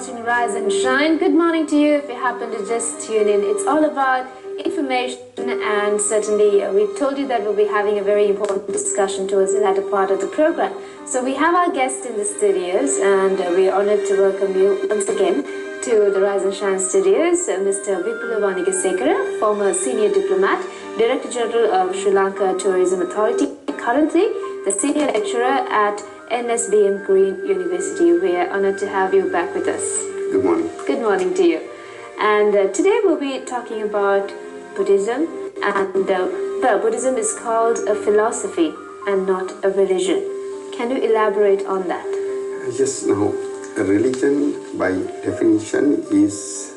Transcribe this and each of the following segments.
watching Rise and Shine. Good morning to you if you happen to just tune in. It's all about information, and certainly we told you that we'll be having a very important discussion towards the latter part of the program. So we have our guest in the studios, and we are honored to welcome you once again to the Rise and Shine studios, Mr. Vipla Wanigasekera, former senior diplomat, Director General of Sri Lanka Tourism Authority, currently the senior lecturer at NSBM Green University. We are honored to have you back with us. Good morning. Good morning to you. And today we'll be talking about Buddhism. And well, Buddhism is called a philosophy and not a religion. Can you elaborate on that? Yes, now, a religion by definition is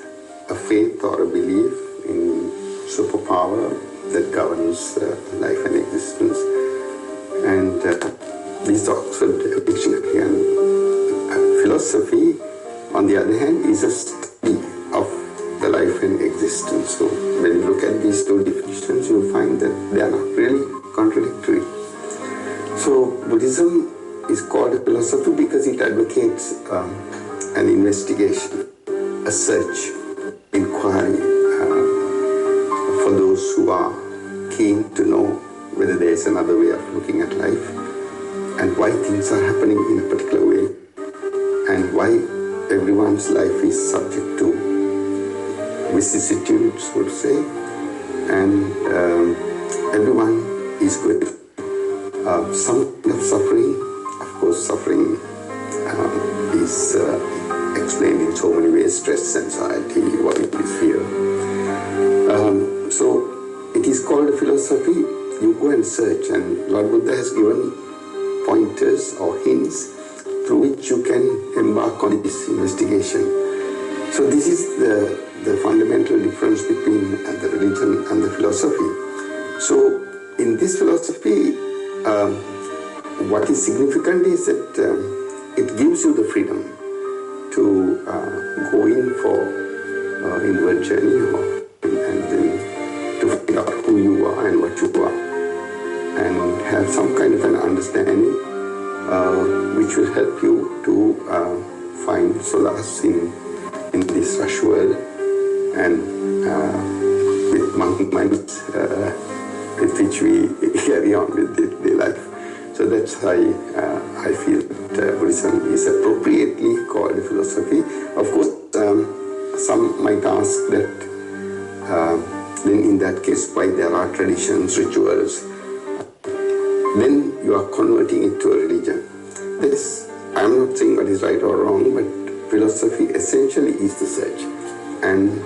a faith or a belief in superpower that governs life and existence. And this is Oxford Dictionary. And philosophy, on the other hand, is a study of the life and existence. So when you look at these two definitions, you'll find that they are not really contradictory. So Buddhism is called a philosophy because it advocates an investigation, a search, inquiry for those who are keen to know whether there is another way of looking at life and why things are happening in a particular way and why everyone's life is subject to vicissitudes, so to say, and everyone is going through some kind of suffering. Of course, suffering is explained in so many ways: stress, anxiety, worry, fear. So it is called a philosophy. You go and search, and Lord Buddha has given pointers or hints through which you can embark on this investigation. So this is the fundamental difference between the religion and the philosophy. So in this philosophy, what is significant is that it gives you the freedom to go in for inward journey and then to figure out who you are and what you are, and have some kind of an understanding which will help you to find solace in this rush world and with monkey minds with which we carry on with day life. So that's why I feel that Buddhism is appropriately called a philosophy. Of course, some might ask that then in that case why there are traditions, rituals, then you are converting it to a religion. This, I am not saying what is right or wrong, but philosophy essentially is the search and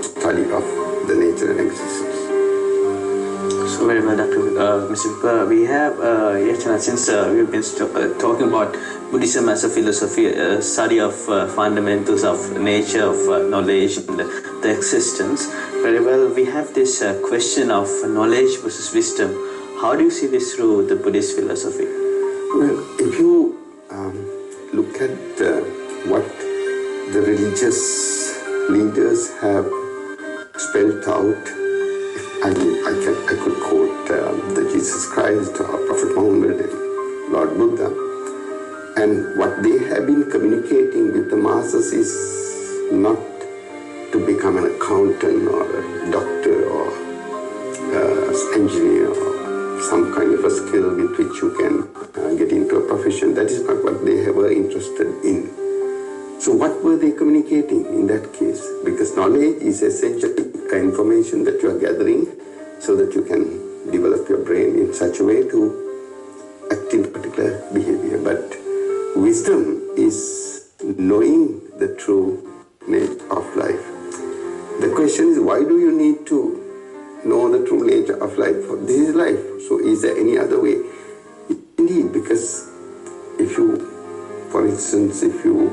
study of the nature and existence. So very well, Mr. Vipla. We have, since we've been talking about Buddhism as a philosophy, a study of fundamentals of nature, of knowledge, and the existence. Very well, we have this question of knowledge versus wisdom. How do you see this through the Buddhist philosophy? Well, if you look at what the religious leaders have spelled out, I could quote the Jesus Christ or Prophet Muhammad and Lord Buddha, and what they have been communicating with the masses is not to become an accountant or a doctor or engineer or some kind of a skill with which you can get into a profession. That is not what they were interested in. So what were they communicating in that case? Because knowledge is essentially information that you are gathering so that you can develop your brain in such a way to act in particular behavior. But wisdom is knowing the true nature of life. The question is, why do you need to know the true nature of life? This is life. So is there any other way? Indeed, because if you, for instance, if you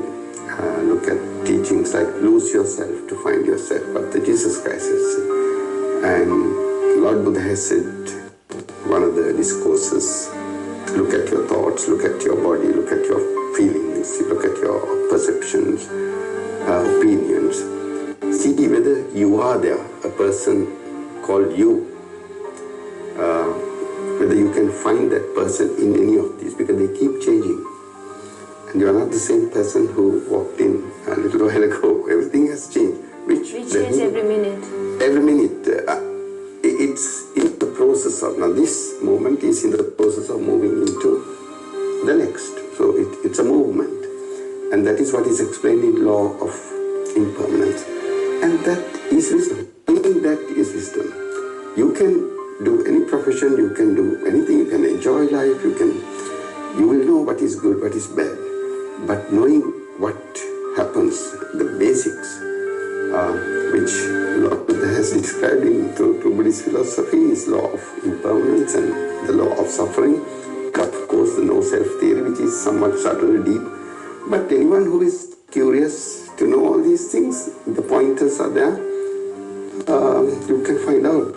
look at teachings like lose yourself to find yourself, what the Jesus Christ has said, and Lord Buddha has said, one of the discourses, look at your thoughts, look at your body, look at your feelings, look at your perceptions, opinions. See whether you are there, a person called you, whether you can find that person in any of these, because they keep changing. And you are not the same person who walked in a little while ago. Everything has changed. We change every minute. Every minute. It's in the process of, now this moment is in the process of moving into the next. So it's a movement. And that is what is explained in law of impermanence. And that is wisdom. That is wisdom. You can do any profession, you can do anything, you can enjoy life, you will know what is good, what is bad. But knowing what happens, the basics, which Lord Buddha has described through Buddhist philosophy, is law of impermanence and the law of suffering. Of course, the no-self theory, which is somewhat subtle, deep. But anyone who is curious to know all these things, the pointers are there. You can find out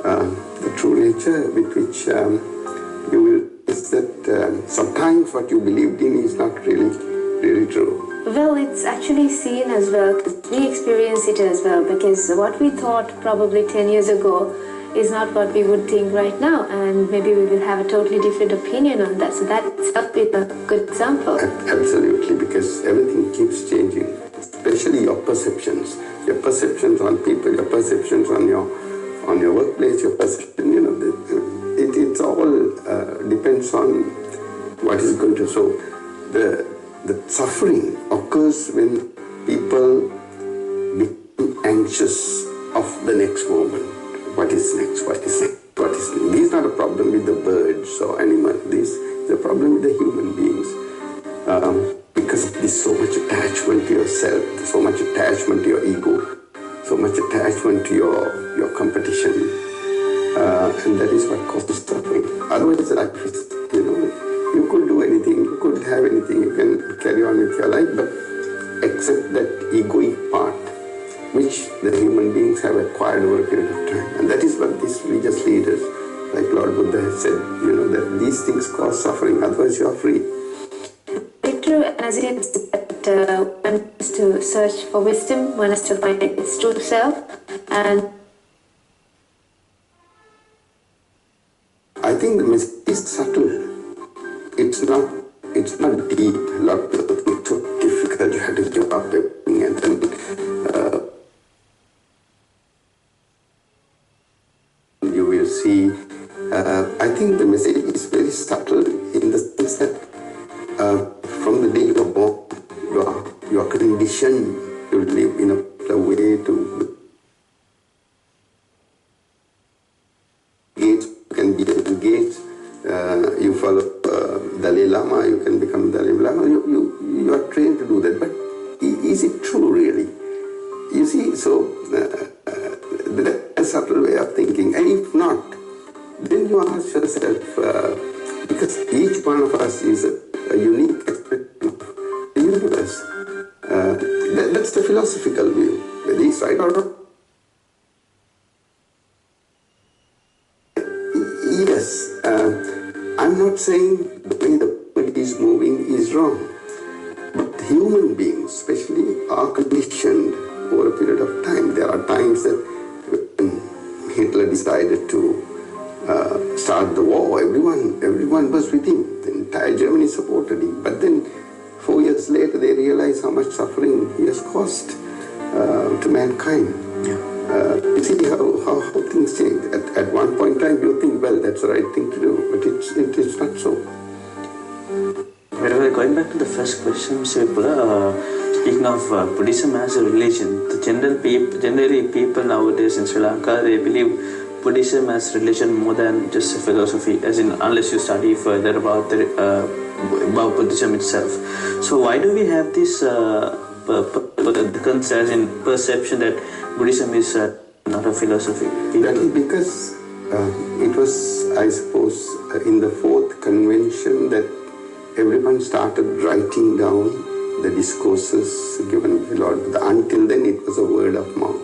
the true nature with which you will, is that sometimes what you believed in is not really true. Well, it's actually seen as well, we experience it as well, because what we thought probably 10 years ago is not what we would think right now, and maybe we will have a totally different opinion on that. So that itself is a good example. Absolutely, because everything keeps changing, especially your perceptions on people, your perceptions on your workplace, your perception, it's all depends on what is going to. So the suffering occurs when people become anxious of the next moment. What is next? What is next? What is next? This is not a problem with the birds or animals. This is a problem with the human beings. Because there's so much attachment to yourself, so much attachment to your ego, so much attachment to your competition. And that is what causes suffering. Otherwise, life is, you could do anything, you could have anything, you can carry on with your life, but except that egoic part, which the human beings have acquired over a period of time. And that is what these religious leaders, like Lord Buddha has said, that these things cause suffering, otherwise you are free. Very true, and as it is that one has to search for wisdom, one has to find its true self, and I think the message is subtle. It's not deep. A lot of people think it's so difficult, you have to give up everything and then you will see. I think the message is very subtle in the sense that from the day you are born, you are conditioned to live in a way to gates, you can be engaged, you follow Dalai Lama, you can become Dalai Lama, you are trained to do that. But is it true really? You see, so that's a subtle way of thinking. And if not, then you ask yourself, because each one of us is a unique aspect of the universe. That's the philosophical view. Whether it's right or wrong. Yes, I'm not saying the way the body is moving is wrong. But human beings, especially, are conditioned over a period of time. There are times that when Hitler decided to start the war, everyone was with him. The entire Germany supported him. But then 4 years later, they realized how much suffering he has caused to mankind. You see how things change. At one point in time, you think, well, that's the right thing to do, but it's not so. Well, going back to the first question, Mr. Vipla, speaking of Buddhism as a religion, generally people nowadays in Sri Lanka, they believe Buddhism as religion more than just a philosophy, as in unless you study further about Buddhism itself. So why do we have this concerns in perception that Buddhism is not a philosophy? That is because it was, I suppose, in the fourth convention that everyone started writing down the discourses given by Lord Buddha. Until then, it was a word of mouth.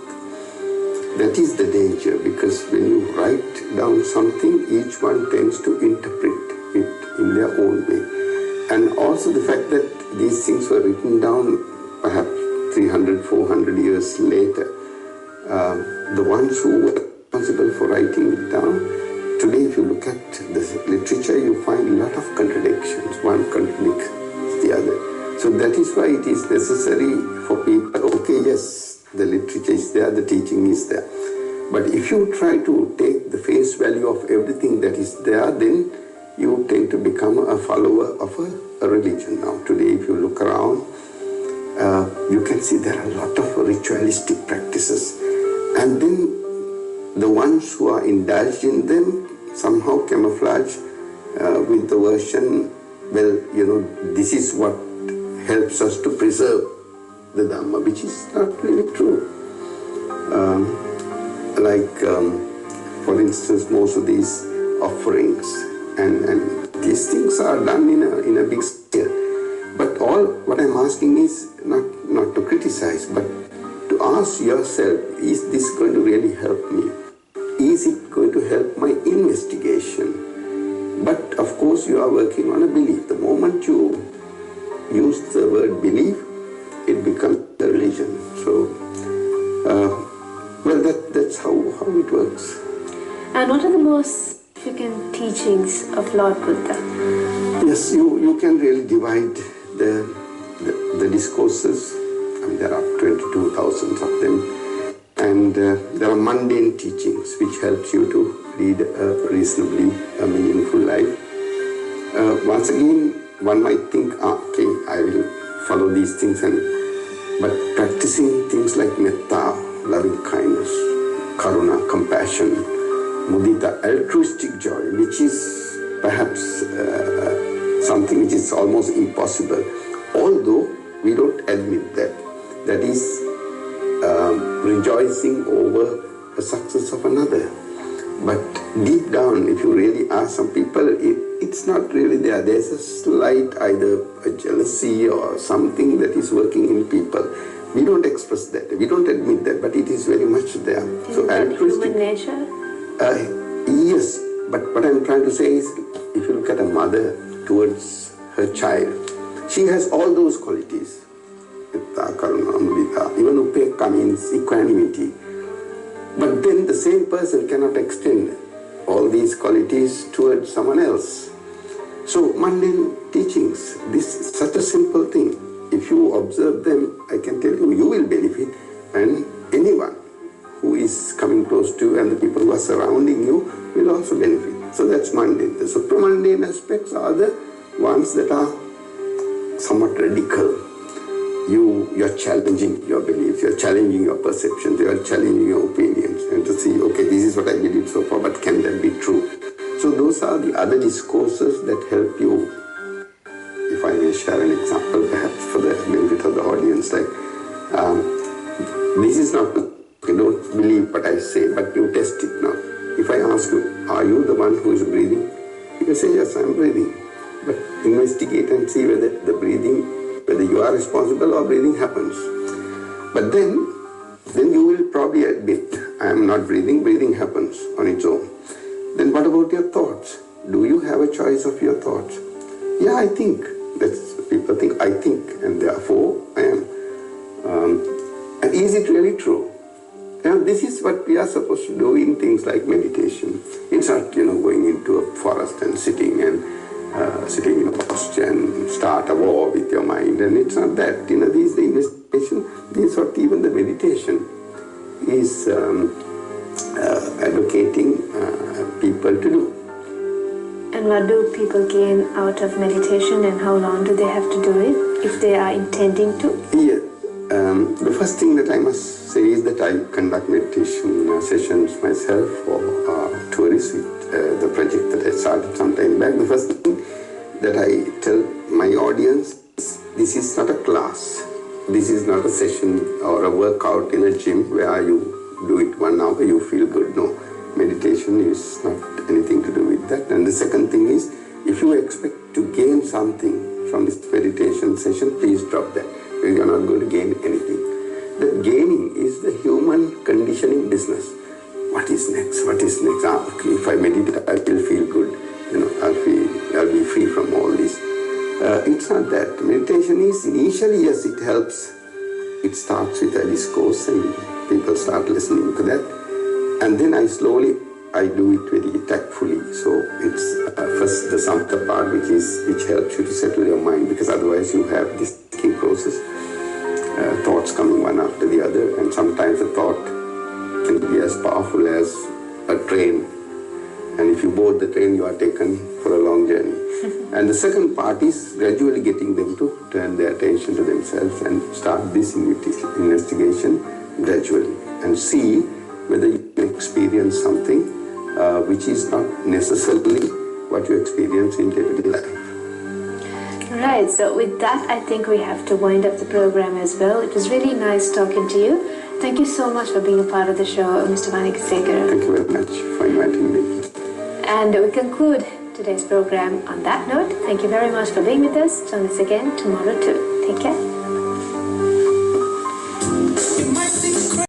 That is the danger, because when you write down something, each one tends to interpret it in their own way. And also the fact that these things were written down perhaps 300, 400 years later, the ones who were responsible for writing it down, today if you look at the literature, you find a lot of contradictions. One contradicts the other. So that is why it is necessary for people, okay, yes, the literature is there, the teaching is there. But if you try to take the face value of everything that is there, then you tend to become a follower of a religion. Now, today, if you look around, you can see there are a lot of ritualistic practices. And then the ones who are indulged in them somehow camouflage with the version, well, you know, this is what helps us to preserve the Dhamma, which is not really true. For instance, most of these offerings and these things are done in a big scale. But all what I'm asking is not to criticize, but to ask yourself, is this going to really help me? Is it going to help my investigation? But of course you are working on a belief. The moment you use the word belief, it becomes a religion. So, well, that's how it works. And what are the most significant teachings of Lord Buddha? Yes, you can really divide the discourses. I mean, there are 22,000 of them. And there are mundane teachings which helps you to lead a reasonably meaningful life. Once again, one might think, okay, I will follow these things, but practicing things like metta, loving kindness, karuna, compassion, mudita, altruistic joy, which is perhaps something which is almost impossible, although we don't admit that. That is rejoicing over the success of another. But deep down, if you really ask some people, it's not really there. There's a slight either a jealousy or something that is working in people. We don't express that. We don't admit that, but it is very much there. So altruistic human nature? Yes, but what I'm trying to say is, if you look at a mother towards her child, she has all those qualities. Karuna, mudita, even upekka means equanimity. But then the same person cannot extend all these qualities towards someone else. So mundane teachings, this is such a simple thing. If you observe them, I can tell you, you will benefit, and anyone who is coming close to you and the people who are surrounding you will also benefit. So that's mundane. The supramundane aspects are the ones that are somewhat radical. You're challenging your beliefs, you're challenging your perceptions, you're challenging your opinions, and to see, okay, this is what I believe so far, but can that be true? So those are the other discourses that help you. If I may share an example, perhaps for the benefit of the audience, like, this is not, you don't believe what I say, but you test it now. If I ask you, are you the one who is breathing? You can say, yes, I'm breathing. But investigate and see whether the breathing, whether you are responsible or breathing happens. But then you will probably admit, I am not breathing, breathing happens on its own. Then what about your thoughts? Do you have a choice of your thoughts? Yeah, I think. People think, I think, and therefore I am. And is it really true? And this is what we are supposed to do in things like meditation. It's not, going into a forest and sitting in a posture and start a war with your mind, and it's not that. These the investigation, this is what even the meditation is advocating people to do. And what do people gain out of meditation, and how long do they have to do it if they are intending to? Yeah, the first thing that I must say is that I conduct meditation sessions myself for tourists with the project that I started some time back. The first thing that I tell my audience is, this is not a class. This is not a session or a workout in a gym where you do it 1 hour, you feel good. No, meditation is not anything to do with that. And the second thing is, if you expect to gain something from this meditation session, please drop that. You are not going to gain anything. The gaining is the human conditioning business. What is next? What is next? Okay, if I meditate, I will feel good. I'll be free from all this. It's not that. Meditation is initially, yes, it helps. It starts with a discourse and people start listening to that. And then I do it very tactfully. So it's first the samatha part, which helps you to settle your mind, because otherwise you have this thinking process, thoughts coming one after the other, and sometimes a thought can be as powerful as a train. And if you board the train, you are taken for a long journey. And the second part is gradually getting them to turn their attention to themselves and start this investigation gradually and see whether you can experience something which is not necessarily what you experience in day-to-day life. Right, so with that, I think we have to wind up the program as well. It was really nice talking to you. Thank you so much for being a part of the show, Mr. Wanigasekera. Thank you very much for inviting me. And we conclude today's program on that note. Thank you very much for being with us. Join us again tomorrow too. Take care.